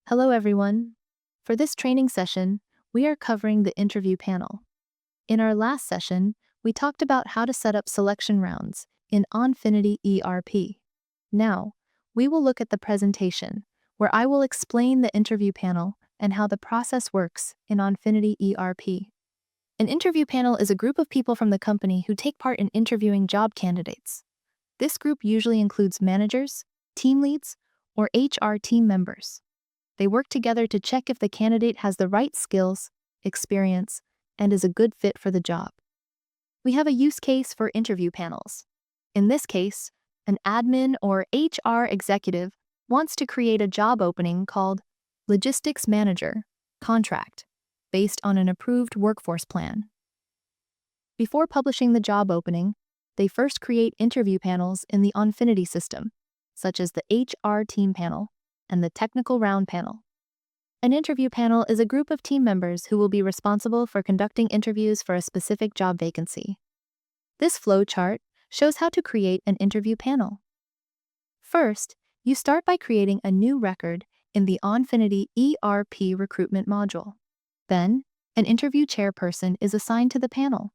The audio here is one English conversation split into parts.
Hello, everyone. For this training session, we are covering the interview panel. In our last session, we talked about how to set up selection rounds in Onfinity ERP. Now, we will look at the presentation, where I will explain the interview panel and how the process works in Onfinity ERP. An interview panel is a group of people from the company who take part in interviewing job candidates. This group usually includes managers, team leads, or HR team members. They work together to check if the candidate has the right skills, experience, and is a good fit for the job. We have a use case for interview panels. In this case, an admin or HR executive wants to create a job opening called Logistics Manager Contract based on an approved workforce plan. Before publishing the job opening, they first create interview panels in the Onfinity system, such as the HR team panel and the technical round panel. An interview panel is a group of team members who will be responsible for conducting interviews for a specific job vacancy. This flow chart shows how to create an interview panel. First, you start by creating a new record in the Onfinity ERP recruitment module. Then, an interview chairperson is assigned to the panel.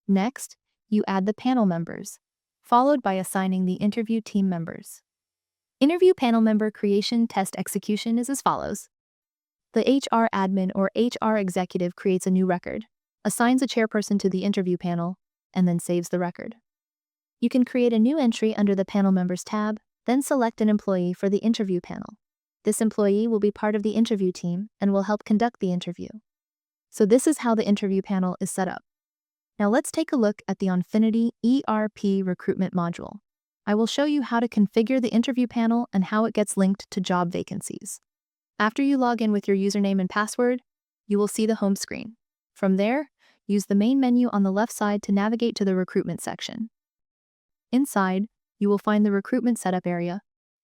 Next, you add the panel members, followed by assigning the interview team members. Interview panel member creation test execution is as follows. The HR admin or HR executive creates a new record, assigns a chairperson to the interview panel, and then saves the record. You can create a new entry under the Panel Members tab, then select an employee for the interview panel. This employee will be part of the interview team and will help conduct the interview. So this is how the interview panel is set up. Now let's take a look at the Onfinity ERP recruitment module. I will show you how to configure the interview panel and how it gets linked to job vacancies. After you log in with your username and password, you will see the home screen. From there, use the main menu on the left side to navigate to the recruitment section. Inside, you will find the recruitment setup area,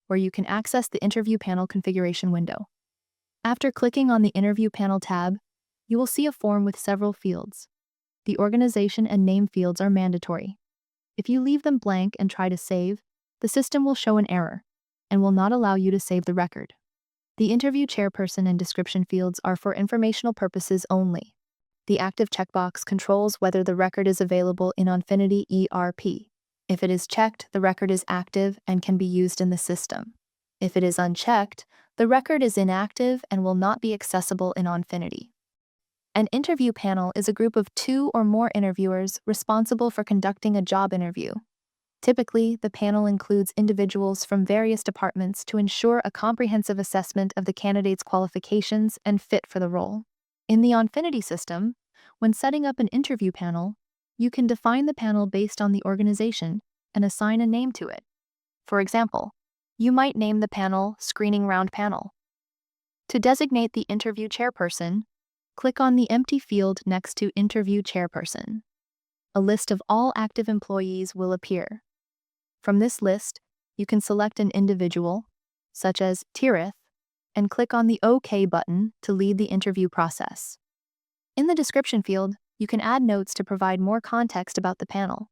where you can access the interview panel configuration window. After clicking on the interview panel tab, you will see a form with several fields. The organization and name fields are mandatory. If you leave them blank and try to save, the system will show an error and will not allow you to save the record. The interview chairperson and description fields are for informational purposes only. The active checkbox controls whether the record is available in Onfinity ERP. If it is checked, the record is active and can be used in the system. If it is unchecked, the record is inactive and will not be accessible in Onfinity. An interview panel is a group of 2 or more interviewers responsible for conducting a job interview. Typically, the panel includes individuals from various departments to ensure a comprehensive assessment of the candidate's qualifications and fit for the role. In the Onfinity system, when setting up an interview panel, you can define the panel based on the organization and assign a name to it. For example, you might name the panel Screening Round Panel. To designate the interview chairperson, click on the empty field next to Interview Chairperson. A list of all active employees will appear. From this list, you can select an individual, such as Tirith, and click on the OK button to lead the interview process. In the description field, you can add notes to provide more context about the panel.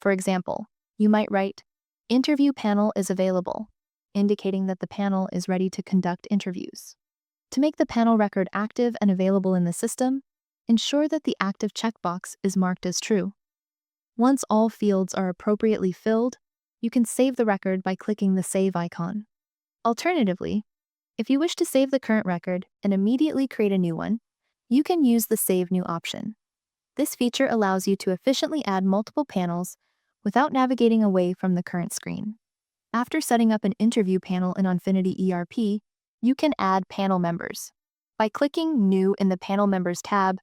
For example, you might write, "Interview panel is available," indicating that the panel is ready to conduct interviews. To make the panel record active and available in the system, ensure that the active checkbox is marked as true. Once all fields are appropriately filled, you can save the record by clicking the Save icon. Alternatively, if you wish to save the current record and immediately create a new one, you can use the Save New option. This feature allows you to efficiently add multiple panels without navigating away from the current screen. After setting up an interview panel in Onfinity ERP, you can add panel members. By clicking New in the Panel Members tab,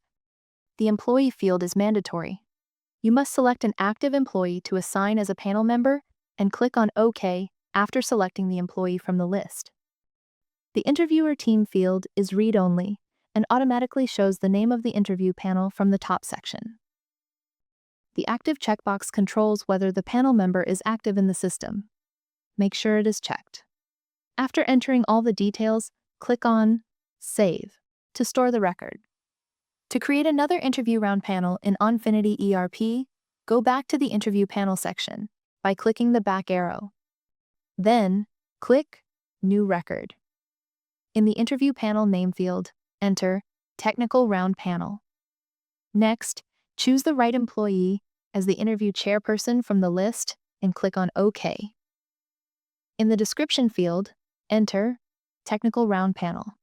the employee field is mandatory. You must select an active employee to assign as a panel member and click on OK after selecting the employee from the list. The interviewer team field is read-only and automatically shows the name of the interview panel from the top section. The active checkbox controls whether the panel member is active in the system. Make sure it is checked. After entering all the details, click on Save to store the record. To create another interview round panel in Onfinity ERP, go back to the interview panel section by clicking the back arrow. Then, click New Record. In the interview panel name field, enter Technical Round Panel. Next, choose the right employee as the interview chairperson from the list and click on OK. In the description field, enter Technical Round Panel.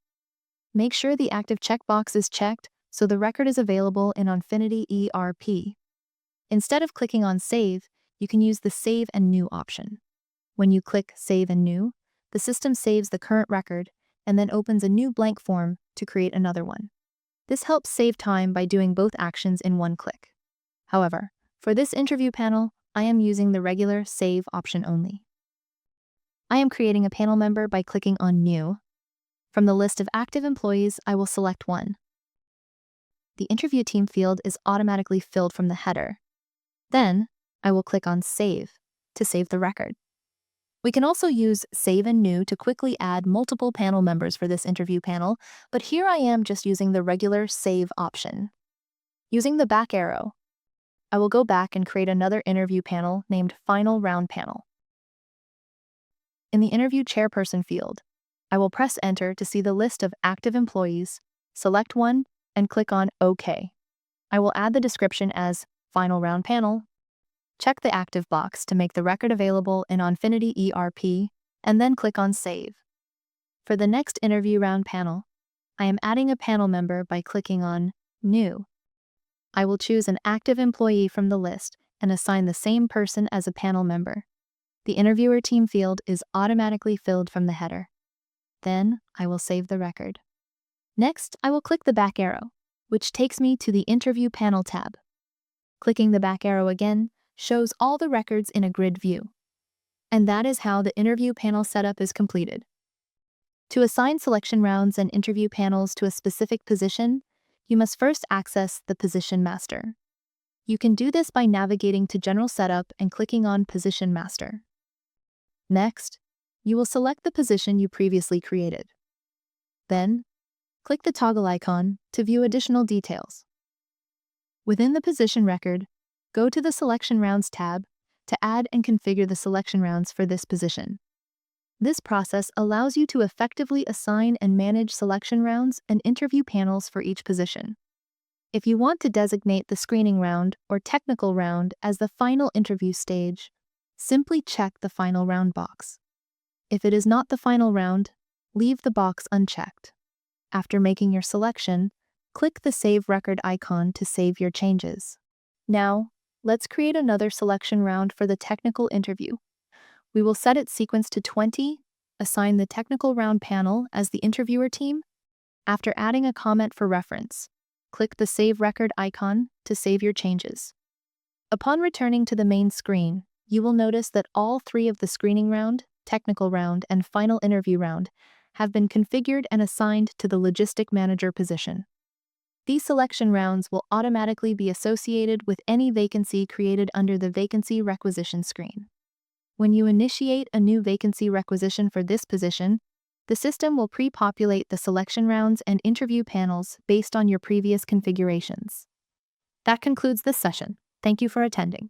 Make sure the active checkbox is checked so the record is available in Onfinity ERP. Instead of clicking on Save, you can use the Save and New option. When you click Save and New, the system saves the current record and then opens a new blank form to create another one. This helps save time by doing both actions in one click. However, for this interview panel, I am using the regular Save option only. I am creating a panel member by clicking on New. From the list of active employees, I will select one. The interview team field is automatically filled from the header. Then, I will click on Save to save the record. We can also use Save and New to quickly add multiple panel members for this interview panel, but here I am just using the regular Save option. Using the back arrow, I will go back and create another interview panel named Final Round Panel. In the Interview Chairperson field, I will press Enter to see the list of active employees, select one, and click on OK. I will add the description as Final Round Panel. Check the active box to make the record available in Onfinity ERP, and then click on Save. For the next interview round panel, I am adding a panel member by clicking on New. I will choose an active employee from the list and assign the same person as a panel member. The interviewer team field is automatically filled from the header. Then, I will save the record. Next, I will click the back arrow, which takes me to the Interview Panel tab. Clicking the back arrow again shows all the records in a grid view. And that is how the interview panel setup is completed. To assign selection rounds and interview panels to a specific position, you must first access the Position Master. You can do this by navigating to General Setup and clicking on Position Master. Next, you will select the position you previously created. Then, click the toggle icon to view additional details. Within the position record, go to the Selection Rounds tab to add and configure the selection rounds for this position. This process allows you to effectively assign and manage selection rounds and interview panels for each position. If you want to designate the screening round or technical round as the final interview stage, simply check the Final Round box. If it is not the final round, leave the box unchecked. After making your selection, click the Save Record icon to save your changes. Now, let's create another selection round for the technical interview. We will set its sequence to 20, assign the technical round panel as the interviewer team. After adding a comment for reference, click the Save Record icon to save your changes. Upon returning to the main screen, you will notice that all three of the screening round, technical round, and final interview round have been configured and assigned to the Logistic Manager position. These selection rounds will automatically be associated with any vacancy created under the Vacancy Requisition screen. When you initiate a new vacancy requisition for this position, the system will pre-populate the selection rounds and interview panels based on your previous configurations. That concludes this session. Thank you for attending.